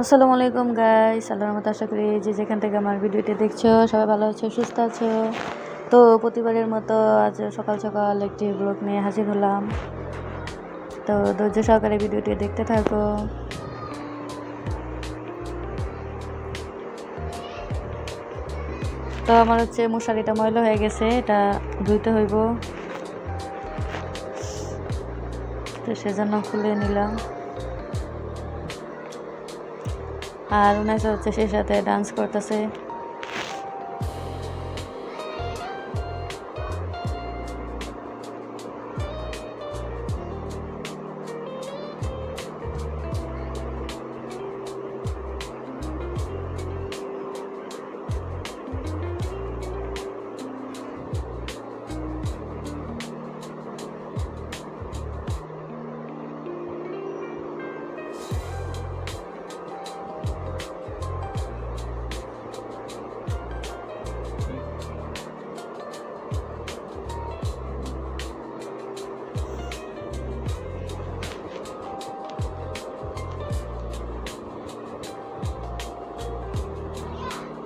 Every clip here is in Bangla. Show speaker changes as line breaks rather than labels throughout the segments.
আসসালামু আলাইকুম গাইস, আল্লাহর রহমতে আশা করি যে যেখান থেকে আমার ভিডিওটি দেখছো সবাই ভালো আছো, সুস্থ আছো। তো প্রতিবারের মতো আজ সকাল সকাল একটি ব্লগ নিয়ে হাজির হলাম। তো ধৈর্য সহকারে ভিডিওটি দেখতে থাকো। তো আমার মশারিটা ময়লা হয়ে গেছে, এটা ধুইতে হইব, তো সেজন্য খুলে নিলাম। আর উনাইসা সেই সাথে ডান্স করতেছে।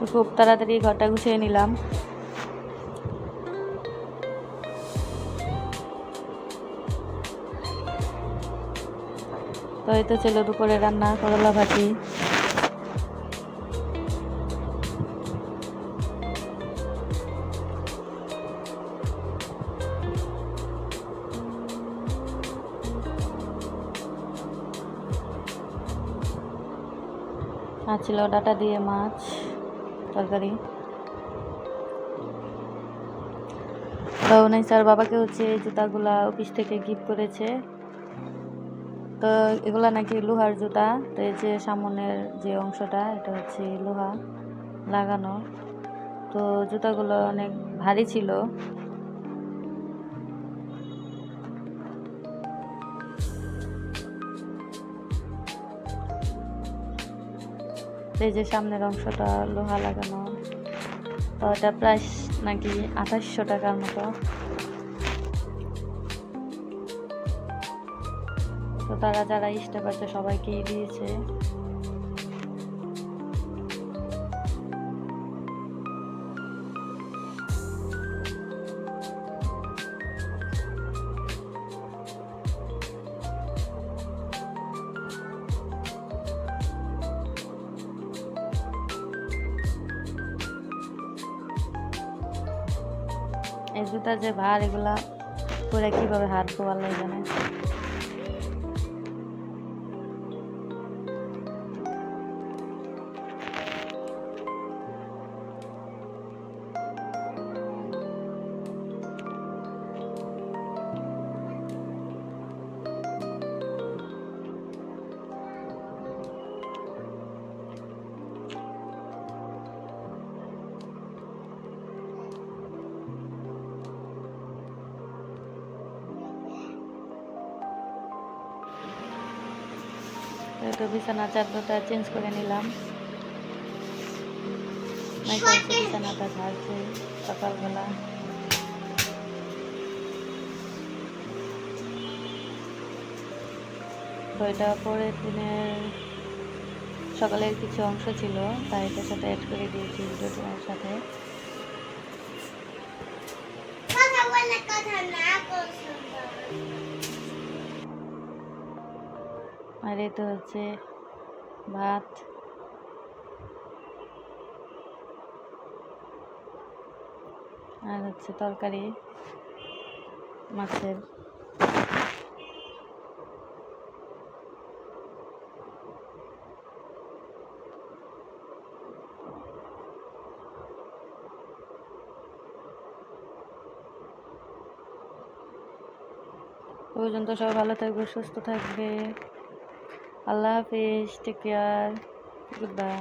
তো খুব তাড়াতাড়ি ঘরটা গুছিয়ে নিলাম। তো এই তো ছিল দুপুরে রান্না, করলা ভাজি। আর ছিল ডাটা দিয়ে মাছ তরকারি। তো স্যার বাবাকে জুতাগুলা অফিস থেকে গিফট করেছে। তো এগুলা নাকি লোহার জুতা। তো এই যে সামনের যে অংশটা, এটা লোহা লাগানো। তো জুতাগুলো অনেক ভারী ছিল। এই যে সামনের অংশটা লোহা লাগানো। তো এটা প্রাইস নাকি 2800 টাকার মতো। তো তারা যারা স্টেপ আছে সবাইকেই দিয়েছে। এই জুতার যে ভার, এগুলা পরে কিভাবে হাঁটবো আল্লাহ জানে। তো বিছানার চাদরটা চেঞ্জ করে নিলাম। বিছানাটা ঝাড়ছে সকালবেলা। তো এটা পরের দিনের সকালের কিছু অংশ ছিল, তাই এটার সাথে অ্যাড করে দিয়েছি ভিডিওটার সাথে। আর এই তো ভাত, আর তরকারি মাছের। পর্যন্ত সবাই ভালো থাকবে, সুস্থ থাকবে। আল্লাহ হাফিজ, টেক কেয়ার, গুড বাই।